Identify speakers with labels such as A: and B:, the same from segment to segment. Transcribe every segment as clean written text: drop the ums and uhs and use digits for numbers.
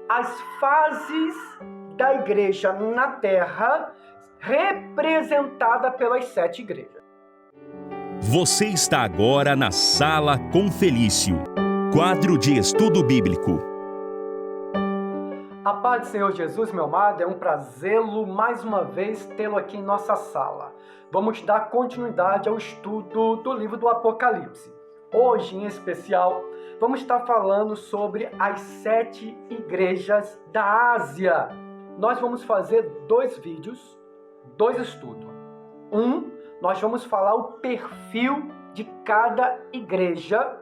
A: as fases da igreja na Terra, representada pelas 7 igrejas.
B: Você está agora na Sala com Felício, quadro de estudo bíblico.
A: A paz do Senhor Jesus, meu amado, é um prazer mais uma vez tê-lo aqui em nossa sala. Vamos dar continuidade ao estudo do livro do Apocalipse. Hoje, em especial, vamos estar falando sobre as 7 igrejas da Ásia. Nós vamos fazer 2 vídeos, 2 estudos. Nós vamos falar o perfil de cada igreja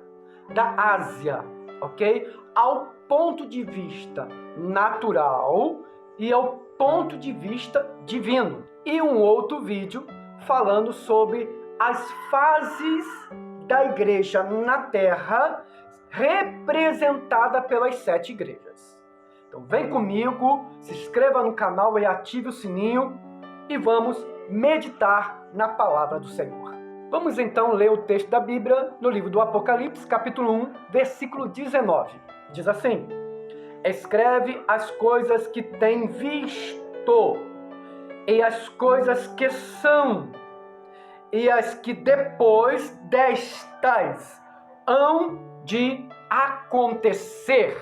A: da Ásia, ok? Ao ponto de vista natural e ao ponto de vista divino. E um outro vídeo falando sobre as fases da igreja na Terra, representada pelas 7 igrejas. Então vem comigo, se inscreva no canal e ative o sininho e vamos meditar na palavra do Senhor. Vamos então ler o texto da Bíblia no livro do Apocalipse, capítulo 1, versículo 19. Diz assim: escreve as coisas que tem visto, e as coisas que são, e as que depois destas hão de acontecer.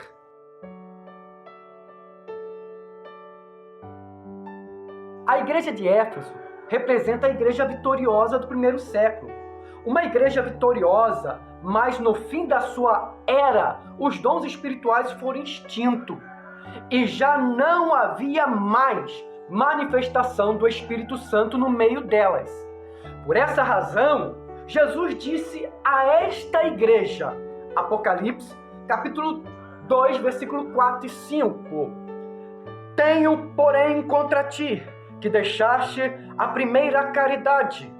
A: A igreja de Éfeso representa a igreja vitoriosa do primeiro século. Uma igreja vitoriosa, mas no fim da sua era, os dons espirituais foram extintos e já não havia mais manifestação do Espírito Santo no meio delas. Por essa razão, Jesus disse a esta igreja, Apocalipse, capítulo 2, versículo 4 e 5, tenho, porém, contra ti, que deixaste a primeira caridade.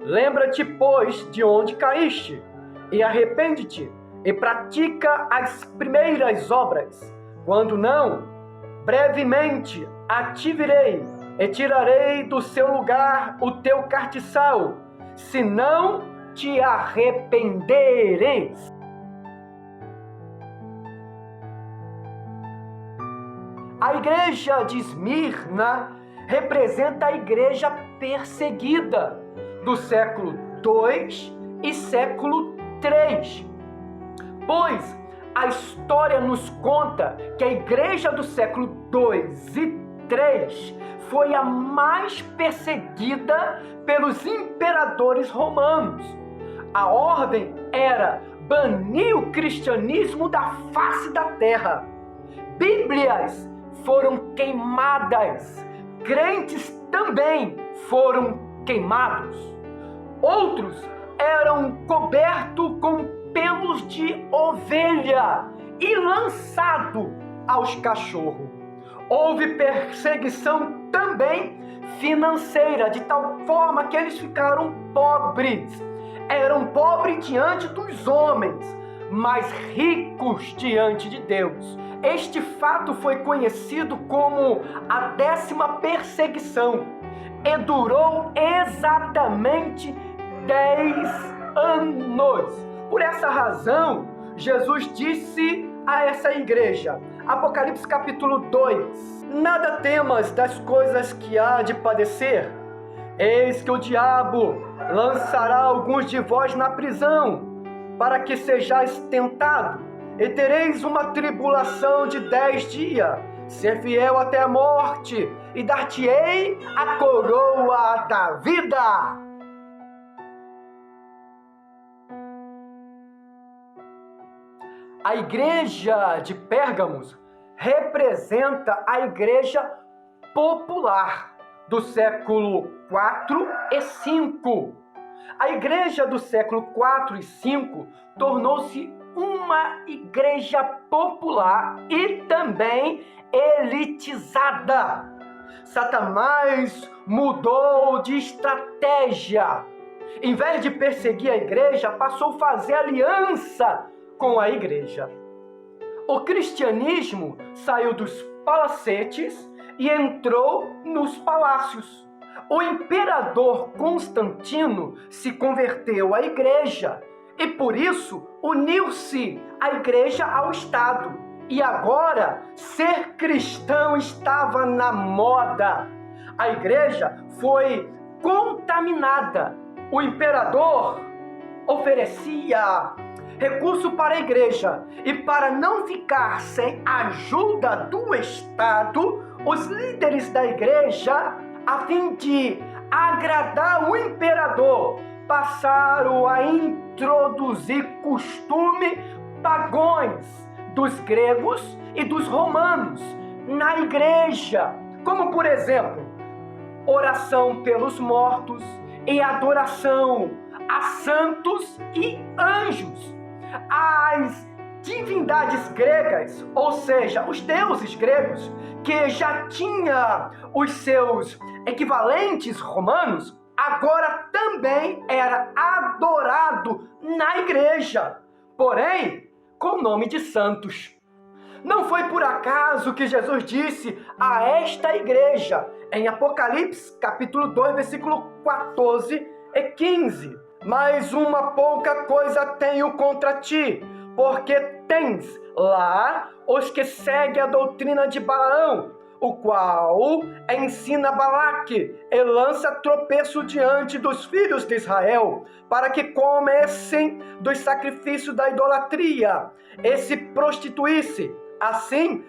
A: Lembra-te, pois, de onde caíste, e arrepende-te, e pratica as primeiras obras. Quando não, brevemente a ti virei, e tirarei do seu lugar o teu castiçal, se não te arrependeres. A igreja de Esmirna representa a igreja perseguida do século II e século III. Pois a história nos conta que a igreja do século II e III foi a mais perseguida pelos imperadores romanos. A ordem era banir o cristianismo da face da terra. Bíblias foram queimadas. Crentes também foram queimados. Outros eram cobertos com pelos de ovelha e lançados aos cachorros. Houve perseguição também financeira, de tal forma que eles ficaram pobres. Eram pobres diante dos homens, mas ricos diante de Deus. Este fato foi conhecido como a 10ª perseguição e durou exatamente 10 anos. Por essa razão, Jesus disse a essa igreja, Apocalipse capítulo 2, nada temas das coisas que há de padecer. Eis que o diabo lançará alguns de vós na prisão, para que sejais tentados, e tereis uma tribulação de 10 dias. Ser fiel até a morte, e dar-te-ei a coroa da vida. A igreja de Pérgamos representa a igreja popular do século 4 e 5. A igreja do século 4 e 5 tornou-se uma igreja popular e também elitizada. Satanás mudou de estratégia. Em vez de perseguir a igreja, passou a fazer aliança com a igreja. O cristianismo saiu dos palacetes e entrou nos palácios. O imperador Constantino se converteu à igreja e, por isso, uniu-se a igreja ao Estado. E agora, ser cristão estava na moda. A igreja foi contaminada. O imperador oferecia recurso para a igreja. E para não ficar sem ajuda do Estado, os líderes da igreja, a fim de agradar o imperador, passaram a introduzir costumes pagãos dos gregos e dos romanos na igreja, como por exemplo, oração pelos mortos e adoração a santos e anjos. As divindades gregas, ou seja, os deuses gregos, que já tinha os seus equivalentes romanos, agora também era adorado na igreja, porém com o nome de santos. Não foi por acaso que Jesus disse a esta igreja, em Apocalipse, capítulo 2, versículo 14 e 15, mas uma pouca coisa tenho contra ti, porque tens lá os que seguem a doutrina de Balaão, o qual ensina Balaque e lança tropeço diante dos filhos de Israel, para que comessem dos sacrifícios da idolatria e se prostituísse. Assim,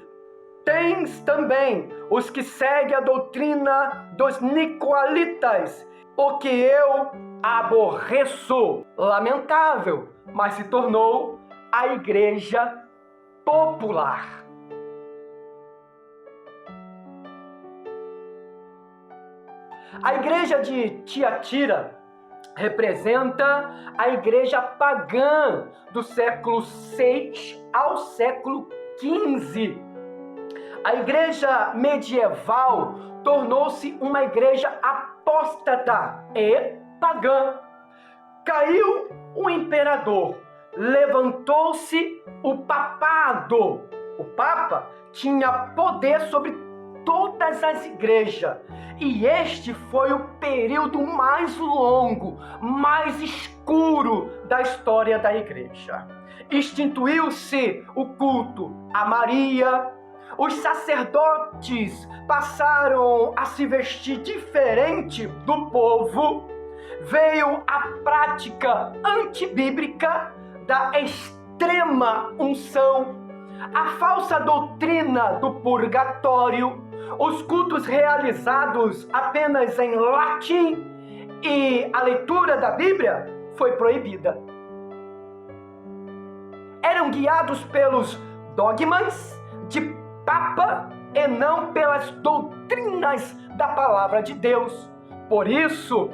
A: tens também os que seguem a doutrina dos nicolaítas, o que eu aborreço. Lamentável, mas se tornou a igreja popular. A igreja de Tiatira representa a igreja pagã do século 6 ao século 15. A igreja medieval tornou-se uma igreja apóstata e pagã. Caiu o imperador, levantou-se o papado. O Papa tinha poder sobre todas as igrejas. E este foi o período mais longo, mais escuro da história da igreja. Instituiu-se o culto a Maria, os sacerdotes passaram a se vestir diferente do povo, veio a prática antibíblica da extrema unção, a falsa doutrina do purgatório, os cultos realizados apenas em latim e a leitura da Bíblia foi proibida. Eram guiados pelos dogmas de Papa e não pelas doutrinas da palavra de Deus. Por isso,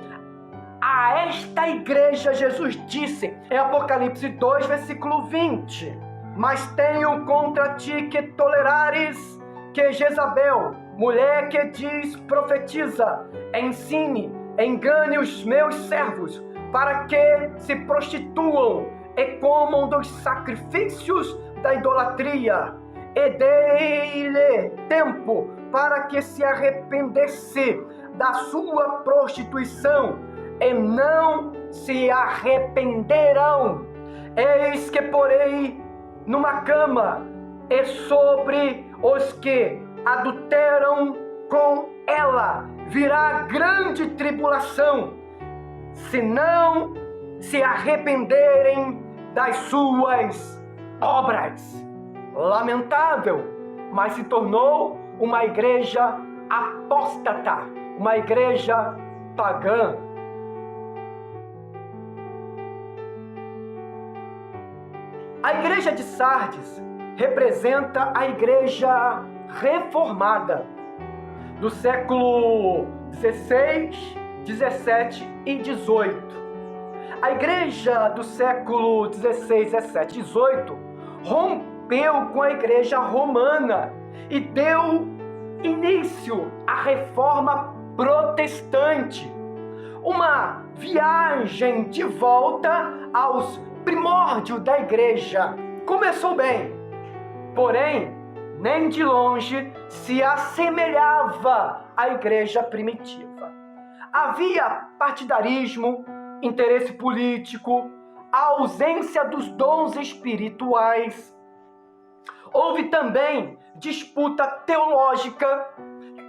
A: a esta igreja Jesus disse em Apocalipse 2, versículo 20: mas tenho contra ti que tolerares que Jezabel, mulher que diz profetiza, ensine, engane os meus servos, para que se prostituam e comam dos sacrifícios da idolatria, e dei-lhe tempo para que se arrependesse da sua prostituição, e não se arrependerão. Eis que porei numa cama, e sobre os que adulteram com ela virá grande tribulação, se não se arrependerem das suas obras. Lamentável, mas se tornou uma igreja apóstata, uma igreja pagã. A igreja de Sardes representa a igreja reformada do século 16, 17 e 18. A igreja do século 16, 17 e 18 rompeu com a igreja romana e deu início à reforma protestante. Uma viagem de volta aos primórdios da igreja. Começou bem, porém, nem de longe se assemelhava à igreja primitiva. Havia partidarismo, interesse político, a ausência dos dons espirituais. Houve também disputa teológica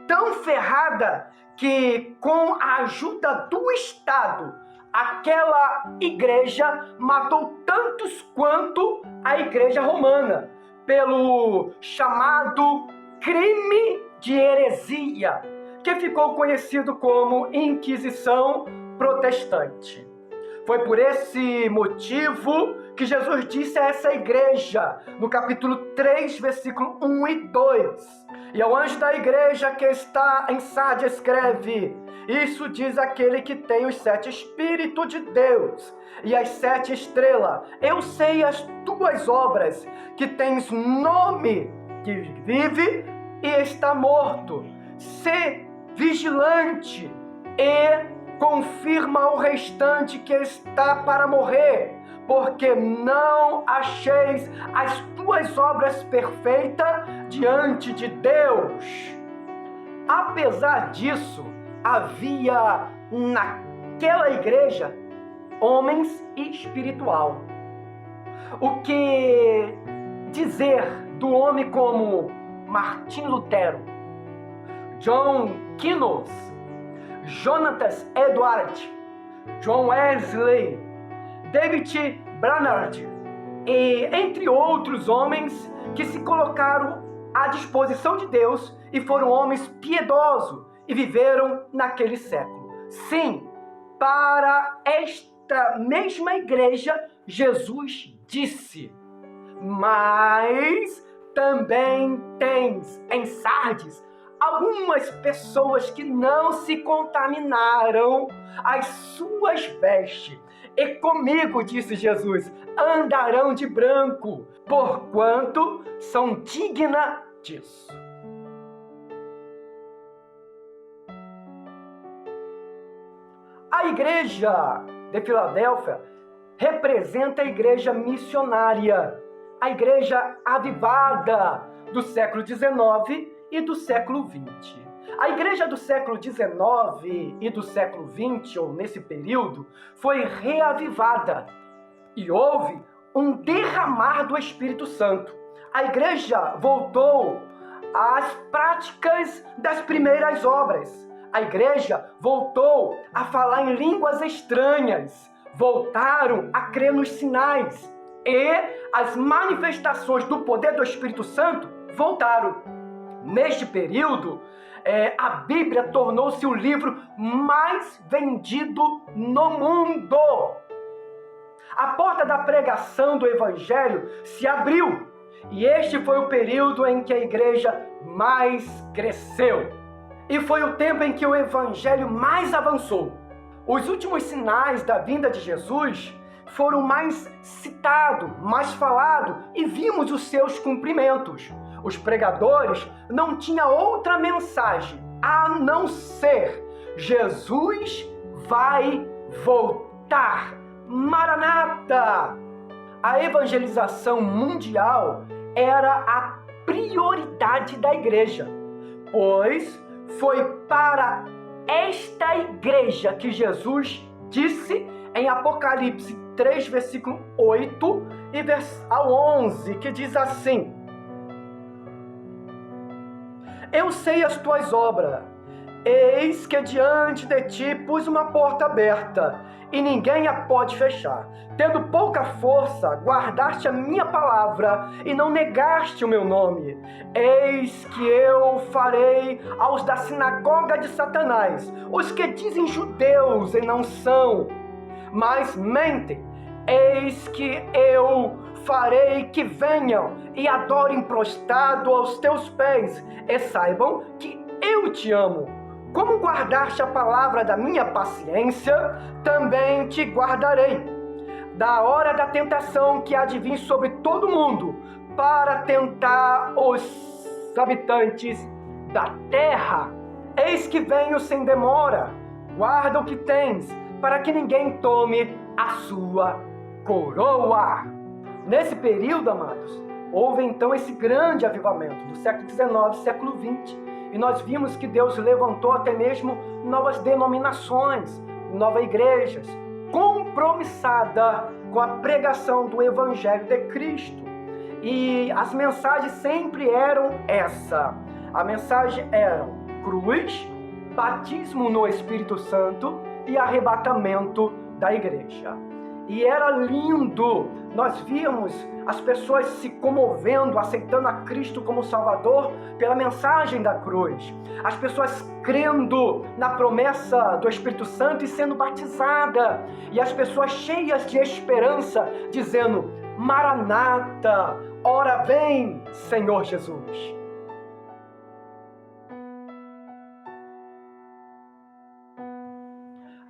A: tão ferrada que, com a ajuda do Estado, aquela igreja matou tantos quanto a igreja romana, pelo chamado crime de heresia, que ficou conhecido como Inquisição Protestante. Foi por esse motivo que Jesus disse a essa igreja, no capítulo 3, versículo 1 e 2. E ao anjo da igreja que está em Sardes escreve: isso diz aquele que tem os 7 Espíritos de Deus e as 7 estrelas. Eu sei as tuas obras, que tens nome que vive e está morto. Sê vigilante e confirma o restante que está para morrer, porque não acheis as tuas obras perfeitas diante de Deus. Apesar disso, havia naquela igreja homens espiritual. O que dizer do homem como Martim Lutero, John Knox, Jonathan Edwards, John Wesley, David Brainerd e entre outros homens que se colocaram à disposição de Deus e foram homens piedosos e viveram naquele século. Sim, para esta mesma igreja, Jesus disse: mas também tens em Sardes algumas pessoas que não se contaminaram as suas vestes. E comigo, disse Jesus, andarão de branco, porquanto são dignas disso. A igreja de Filadélfia representa a igreja missionária, a igreja avivada do século XIX e do século XX. A igreja do século XIX e do século XX, ou nesse período, foi reavivada e houve um derramar do Espírito Santo. A igreja voltou às práticas das primeiras obras. A igreja voltou a falar em línguas estranhas, voltaram a crer nos sinais e as manifestações do poder do Espírito Santo voltaram. Neste período, a Bíblia tornou-se o livro mais vendido no mundo. A porta da pregação do Evangelho se abriu e este foi o período em que a igreja mais cresceu. E foi o tempo em que o Evangelho mais avançou. Os últimos sinais da vinda de Jesus foram mais citados, mais falados e vimos os seus cumprimentos. Os pregadores não tinham outra mensagem a não ser: Jesus vai voltar. Maranata! A evangelização mundial era a prioridade da igreja, pois foi para esta igreja que Jesus disse em Apocalipse 3, versículo 8 e ao 11, que diz assim: eu sei as tuas obras, eis que diante de ti pus uma porta aberta, e ninguém a pode fechar. Tendo pouca força, guardaste a minha palavra, e não negaste o meu nome. Eis que eu farei aos da sinagoga de Satanás, os que dizem judeus e não são, mas mentem. Eis que eu farei que venham e adorem prostrado aos teus pés, e saibam que eu te amo. Como guardaste a palavra da minha paciência, também te guardarei. Da hora da tentação que há de vir sobre todo mundo, para tentar os habitantes da terra. Eis que venho sem demora. Guarda o que tens, para que ninguém tome a sua coroa. Nesse período, amados, houve então esse grande avivamento do século XIX, século XX, e nós vimos que Deus levantou até mesmo novas denominações, novas igrejas, compromissada com a pregação do Evangelho de Cristo. E as mensagens sempre eram essa. A mensagem era cruz, batismo no Espírito Santo e arrebatamento da igreja. E era lindo, nós víamos as pessoas se comovendo, aceitando a Cristo como Salvador pela mensagem da cruz. As pessoas crendo na promessa do Espírito Santo e sendo batizadas. E as pessoas cheias de esperança, dizendo: Maranata, ora vem, Senhor Jesus.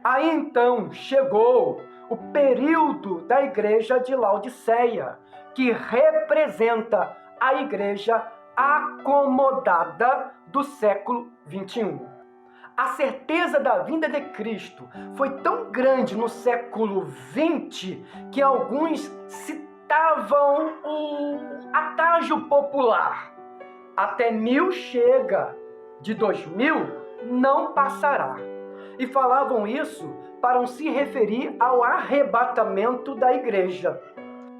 A: Aí então chegou o período da igreja de Laodiceia, que representa a igreja acomodada do século 21. A certeza da vinda de Cristo foi tão grande no século 20 que alguns citavam o atágio popular: até 1000 chega, de 2000 não passará. E falavam isso para se referir ao arrebatamento da igreja.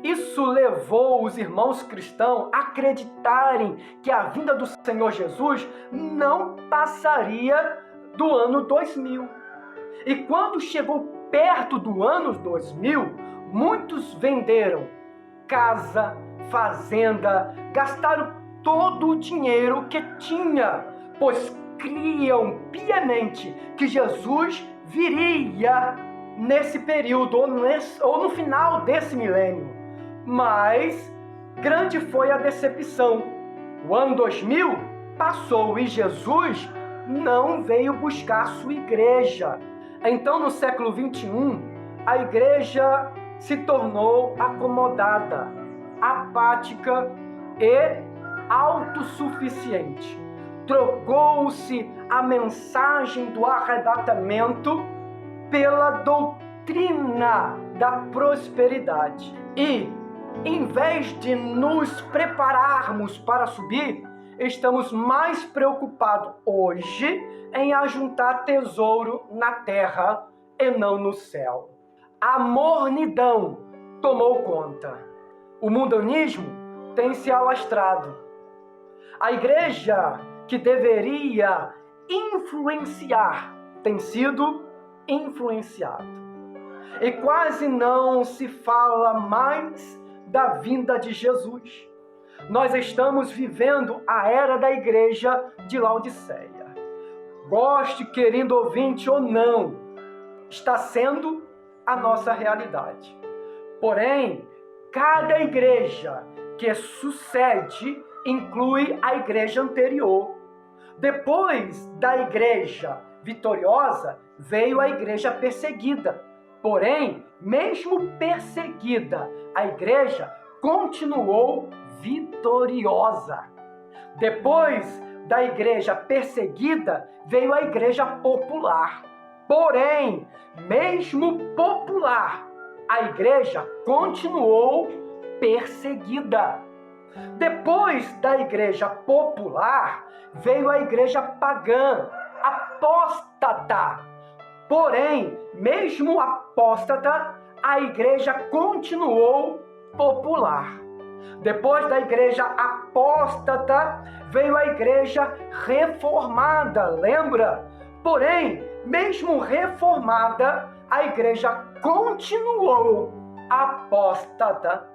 A: Isso levou os irmãos cristãos a acreditarem que a vinda do Senhor Jesus não passaria do ano 2000. E quando chegou perto do ano 2000, muitos venderam casa, fazenda, gastaram todo o dinheiro que tinha, pois criam piamente que Jesus viria nesse período ou no final desse milênio. Mas grande foi a decepção. O ano 2000 passou e Jesus não veio buscar a sua igreja. Então, no século 21, a igreja se tornou acomodada, apática e autossuficiente. Trocou-se a mensagem do arrebatamento pela doutrina da prosperidade. E, em vez de nos prepararmos para subir, estamos mais preocupados hoje em ajuntar tesouro na terra e não no céu. A mornidão tomou conta. O mundanismo tem se alastrado. A igreja que deveria influenciar tem sido influenciado. E quase não se fala mais da vinda de Jesus. Nós estamos vivendo a era da igreja de Laodiceia. Goste, querido ouvinte, ou não, está sendo a nossa realidade. Porém, cada igreja que sucede inclui a igreja anterior. Depois da igreja vitoriosa, veio a igreja perseguida. Porém, mesmo perseguida, a igreja continuou vitoriosa. Depois da igreja perseguida, veio a igreja popular. Porém, mesmo popular, a igreja continuou perseguida. Depois da igreja popular, veio a igreja pagã, apóstata. Porém, mesmo apóstata, a igreja continuou popular. Depois da igreja apóstata, veio a igreja reformada, lembra? Porém, mesmo reformada, a igreja continuou apóstata.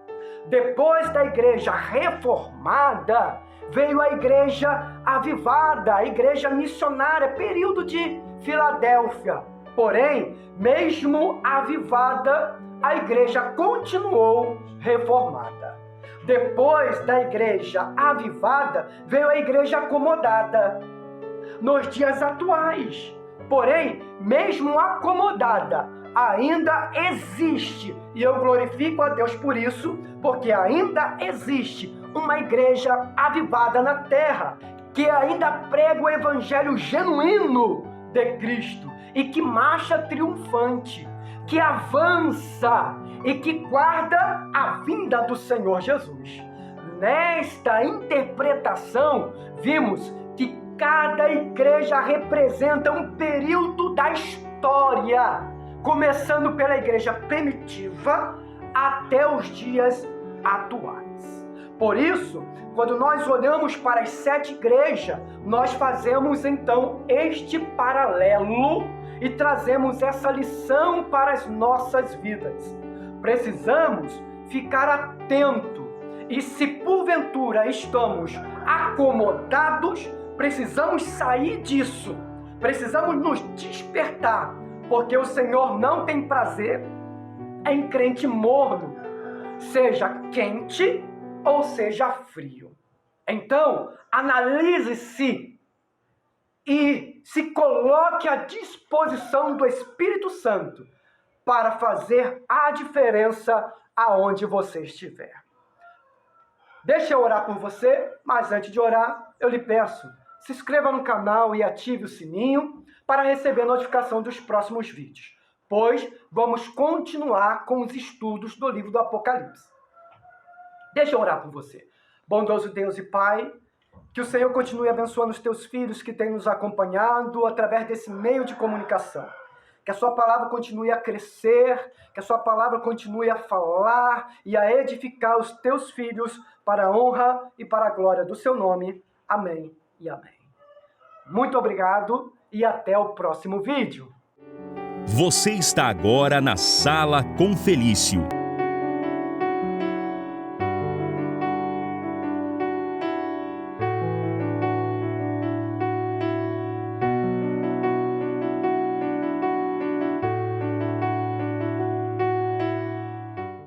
A: Depois da igreja reformada, veio a igreja avivada, a igreja missionária, período de Filadélfia. Porém, mesmo avivada, a igreja continuou reformada. Depois da igreja avivada, veio a igreja acomodada. Nos dias atuais, porém, mesmo acomodada, ainda existe, e eu glorifico a Deus por isso, porque ainda existe uma igreja avivada na terra, que ainda prega o evangelho genuíno de Cristo e que marcha triunfante, que avança e que guarda a vinda do Senhor Jesus. Nesta interpretação, vimos que cada igreja representa um período da história, começando pela igreja primitiva até os dias atuais. Por isso, quando nós olhamos para as 7 igrejas, nós fazemos então este paralelo e trazemos essa lição para as nossas vidas. Precisamos ficar atento e, se porventura estamos acomodados, precisamos sair disso. Precisamos nos despertar, porque o Senhor não tem prazer em crente morno, seja quente ou seja frio. Então, analise-se e se coloque à disposição do Espírito Santo para fazer a diferença aonde você estiver. Deixa eu orar por você, mas antes de orar, eu lhe peço, se inscreva no canal e ative o sininho para receber notificação dos próximos vídeos, pois vamos continuar com os estudos do livro do Apocalipse. Deixa eu orar por você. Bondoso Deus e Pai, que o Senhor continue abençoando os teus filhos que têm nos acompanhado através desse meio de comunicação. Que a sua palavra continue a crescer, que a sua palavra continue a falar e a edificar os teus filhos para a honra e para a glória do seu nome. Amém e amém. Muito obrigado e até o próximo vídeo.
B: Você está agora na Sala com Felício.